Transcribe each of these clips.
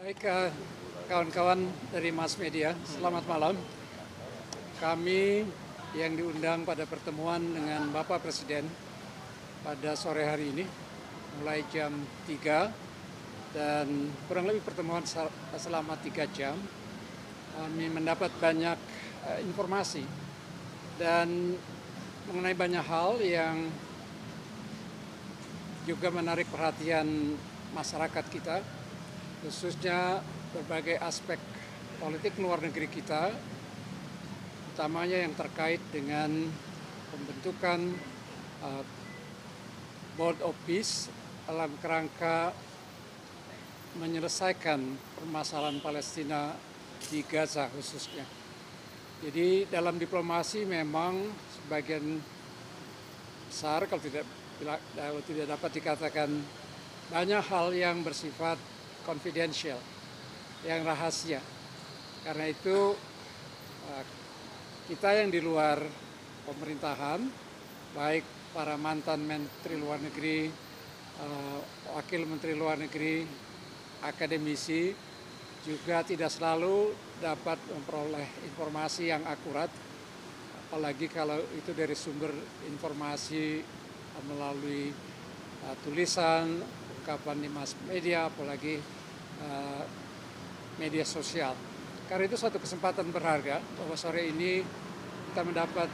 Baik, kawan-kawan dari mass media, selamat malam. Kami yang diundang pada pertemuan dengan Bapak Presiden pada sore hari ini, mulai jam 3 dan kurang lebih pertemuan selama 3 jam. Kami mendapat banyak informasi dan mengenai banyak hal yang juga menarik perhatian masyarakat kita, khususnya berbagai aspek politik luar negeri kita, utamanya yang terkait dengan pembentukan Board of Peace dalam kerangka menyelesaikan permasalahan Palestina di Gaza khususnya. Jadi dalam diplomasi memang sebagian besar, kalau tidak dapat dikatakan, banyak hal yang bersifat confidential, yang rahasia. Karena itu kita yang di luar pemerintahan, baik para mantan Menteri Luar Negeri, Wakil Menteri Luar Negeri, akademisi, juga tidak selalu dapat memperoleh informasi yang akurat, apalagi kalau itu dari sumber informasi melalui tulisan, ungkapan di mass media, apalagi media sosial. Karena itu suatu kesempatan berharga bahwa sore ini kita mendapat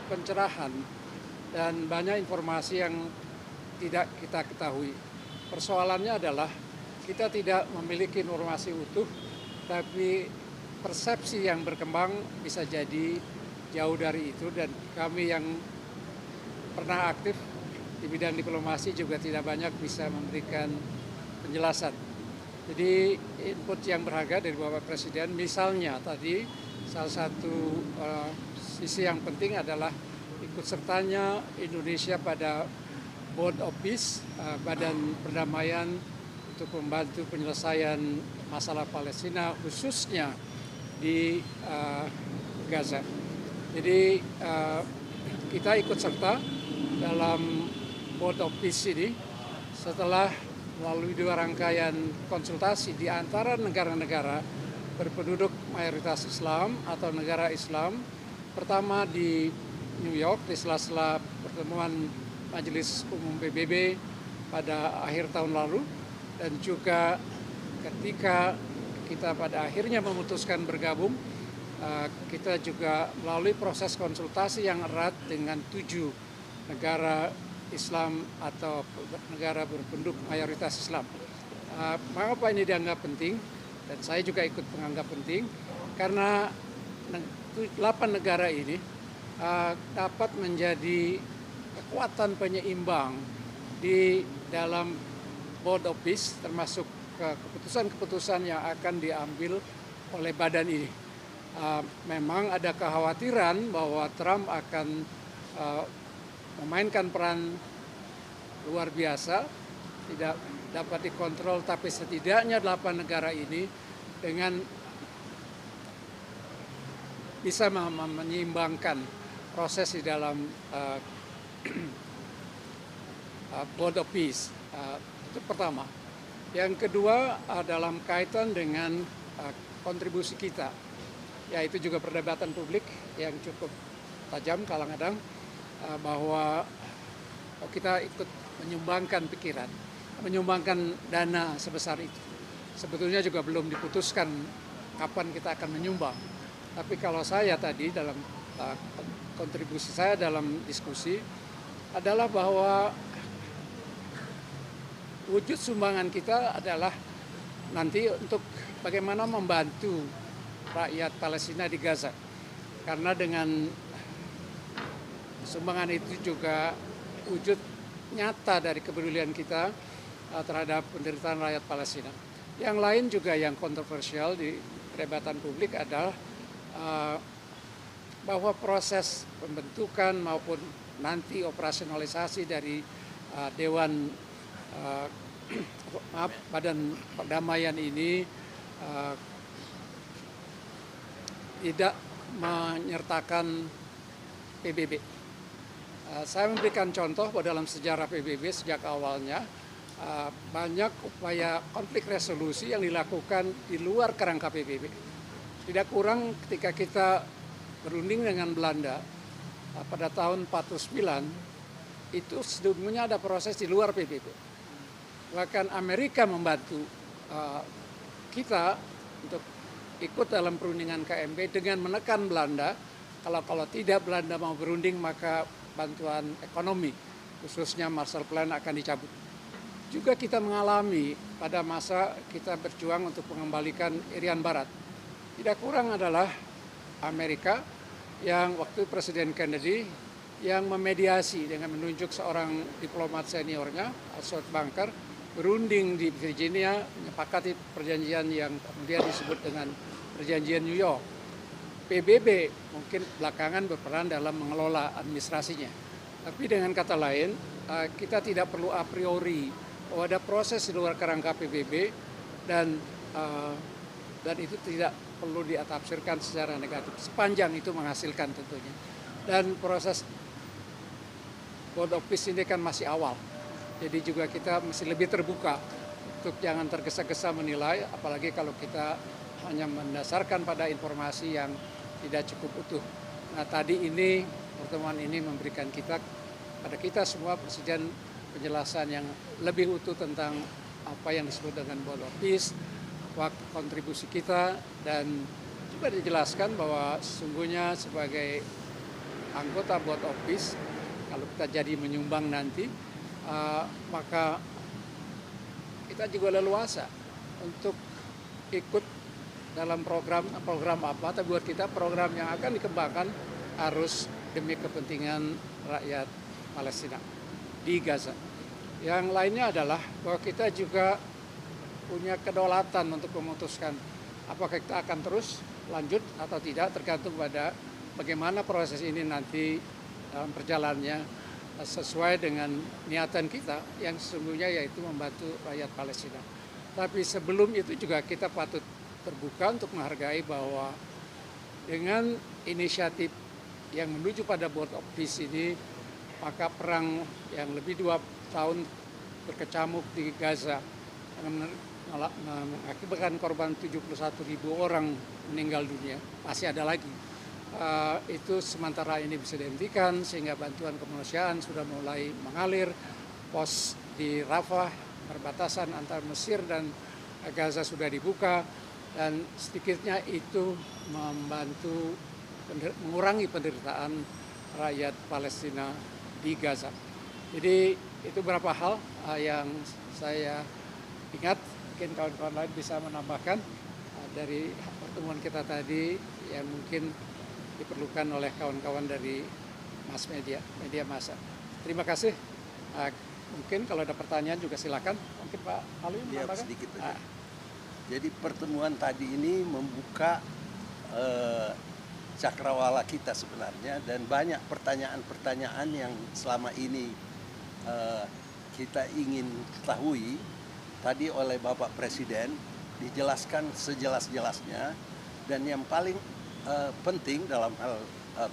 pencerahan dan banyak informasi yang tidak kita ketahui. Persoalannya adalah kita tidak memiliki informasi utuh, tapi persepsi yang berkembang bisa jadi jauh dari itu, dan kami yang pernah aktif di bidang diplomasi juga tidak banyak bisa memberikan penjelasan. Jadi input yang berharga dari Bapak Presiden, misalnya tadi salah satu sisi yang penting adalah ikut sertanya Indonesia pada Board of Peace, Badan Perdamaian untuk membantu penyelesaian masalah Palestina khususnya di Gaza. Jadi kita ikut serta dalam Board of Peace ini setelah melalui 2 rangkaian konsultasi di antara negara-negara berpenduduk mayoritas Islam atau negara Islam. Pertama di New York di sela-sela pertemuan Majelis Umum PBB pada akhir tahun lalu, dan juga ketika kita pada akhirnya memutuskan bergabung, kita juga melalui proses konsultasi yang erat dengan 7 negara Islam atau negara berpenduduk mayoritas Islam. Mengapa ini dianggap penting, dan saya juga ikut menganggap penting, karena 8 negara ini dapat menjadi kekuatan penyeimbang di dalam Board of Peace, termasuk keputusan-keputusan yang akan diambil oleh badan ini. Memang ada kekhawatiran bahwa Trump akan memainkan peran luar biasa, tidak dapat dikontrol, tapi setidaknya 8 negara ini dengan bisa menyeimbangkan proses di dalam Board of Peace. Itu pertama. Yang kedua dalam kaitan dengan kontribusi kita, yaitu juga perdebatan publik yang cukup tajam kadang-kadang, bahwa kita ikut menyumbangkan pikiran, menyumbangkan dana sebesar itu. Sebetulnya juga belum diputuskan kapan kita akan menyumbang. Tapi kalau saya tadi dalam kontribusi saya dalam diskusi adalah bahwa wujud sumbangan kita adalah nanti untuk bagaimana membantu rakyat Palestina di Gaza. Karena dengan sumbangan itu juga wujud nyata dari kepedulian kita terhadap penderitaan rakyat Palestina. Yang lain juga yang kontroversial di perdebatan publik adalah bahwa proses pembentukan maupun nanti operasionalisasi dari Dewan Badan Perdamaian ini tidak menyertakan PBB. Saya memberikan contoh bahwa dalam sejarah PBB sejak awalnya banyak upaya konflik resolusi yang dilakukan di luar kerangka PBB. Tidak kurang ketika kita berunding dengan Belanda pada tahun 49, itu sebelumnya ada proses di luar PBB. Bahkan Amerika membantu kita untuk ikut dalam perundingan KMB dengan menekan Belanda. Kalau tidak Belanda mau berunding, maka bantuan ekonomi khususnya Marshall Plan akan dicabut. Juga kita mengalami pada masa kita berjuang untuk mengembalikan Irian Barat. Tidak kurang adalah Amerika yang waktu Presiden Kennedy yang memediasi dengan menunjuk seorang diplomat seniornya, Assault Bunker, berunding di Virginia, menyepakati perjanjian yang kemudian disebut dengan Perjanjian New York. PBB mungkin belakangan berperan dalam mengelola administrasinya. Tapi dengan kata lain, kita tidak perlu a priori bahwa ada proses di luar kerangka PBB dan itu tidak perlu ditafsirkan secara negatif sepanjang itu menghasilkan tentunya. Dan proses Board of Peace ini kan masih awal, jadi juga kita mesti lebih terbuka untuk jangan tergesa-gesa menilai, apalagi kalau kita hanya mendasarkan pada informasi yang tidak cukup utuh. Nah, tadi ini pertemuan ini memberikan pada kita semua Presiden penjelasan yang lebih utuh tentang apa yang disebut dengan Board of Peace, kontribusi kita, dan juga dijelaskan bahwa sesungguhnya sebagai anggota Board of Peace, kalau kita jadi menyumbang nanti, maka kita juga leluasa untuk ikut dalam program apa, tapi buat kita program yang akan dikembangkan harus demi kepentingan rakyat Palestina di Gaza. Yang lainnya adalah bahwa kita juga punya kedaulatan untuk memutuskan apakah kita akan terus lanjut atau tidak, tergantung pada bagaimana proses ini nanti dalam perjalanannya sesuai dengan niatan kita yang sesungguhnya yaitu membantu rakyat Palestina. Tapi sebelum itu juga kita patut terbuka untuk menghargai bahwa dengan inisiatif yang menuju pada Board of Peace ini, maka perang yang lebih 2 tahun berkecamuk di Gaza mengakibatkan korban 71.000 orang meninggal dunia, masih ada lagi. Itu sementara ini bisa dihentikan sehingga bantuan kemanusiaan sudah mulai mengalir. Pos di Rafah, perbatasan antara Mesir dan Gaza sudah dibuka, dan sedikitnya itu membantu mengurangi penderitaan rakyat Palestina di Gaza. Jadi itu beberapa hal yang saya ingat, mungkin kawan-kawan lain bisa menambahkan dari pertemuan kita tadi yang mungkin diperlukan oleh kawan-kawan dari mass media massa. Terima kasih. Mungkin kalau ada pertanyaan juga silakan. Mungkin Pak Halim menambahkan. Sedikit aja. Jadi pertemuan tadi ini membuka cakrawala kita sebenarnya, dan banyak pertanyaan-pertanyaan yang selama ini kita ingin ketahui tadi oleh Bapak Presiden dijelaskan sejelas-jelasnya. Dan yang paling penting dalam hal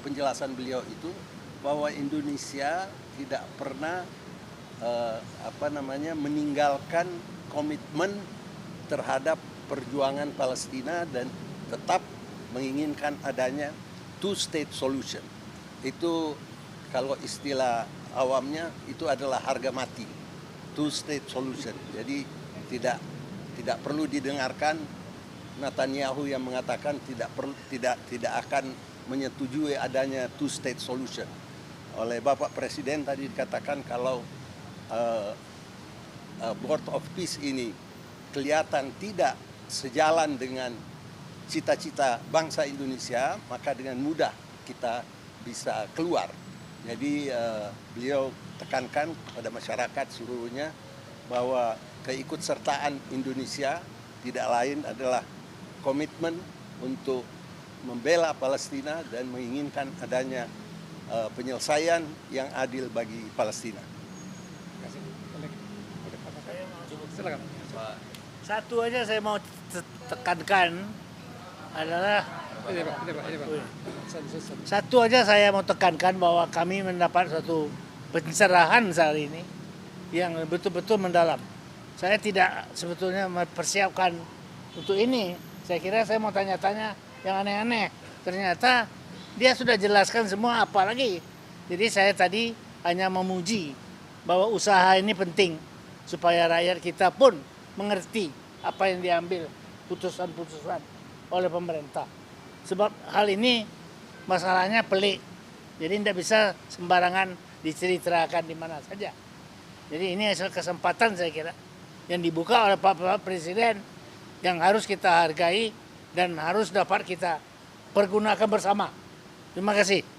penjelasan beliau itu bahwa Indonesia tidak pernah meninggalkan komitmen terhadap perjuangan Palestina dan tetap menginginkan adanya two-state solution. Itu kalau istilah awamnya itu adalah harga mati, two-state solution. Jadi tidak perlu didengarkan Netanyahu yang mengatakan tidak akan menyetujui adanya two-state solution. Oleh Bapak Presiden tadi dikatakan kalau Board of Peace ini kelihatan tidak sejalan dengan cita-cita bangsa Indonesia, maka dengan mudah kita bisa keluar. Jadi beliau tekankan kepada masyarakat seluruhnya bahwa keikutsertaan Indonesia tidak lain adalah komitmen untuk membela Palestina dan menginginkan adanya penyelesaian yang adil bagi Palestina. Silakan. Satu aja saya mau tekankan adalah satu aja saya mau tekankan bahwa kami mendapat satu pencerahan saat ini yang betul-betul mendalam. saya tidak sebetulnya mempersiapkan untuk ini. Saya kira saya mau tanya-tanya yang aneh-aneh. Ternyata dia sudah jelaskan semua, apalagi. Jadi saya tadi hanya memuji bahwa usaha ini penting supaya rakyat kita pun mengerti apa yang diambil putusan-putusan oleh pemerintah. Sebab hal ini masalahnya pelik. Jadi tidak bisa sembarangan diceritakan di mana saja. Jadi ini adalah kesempatan saya kira yang dibuka oleh Pak Presiden yang harus kita hargai dan harus dapat kita pergunakan bersama. Terima kasih.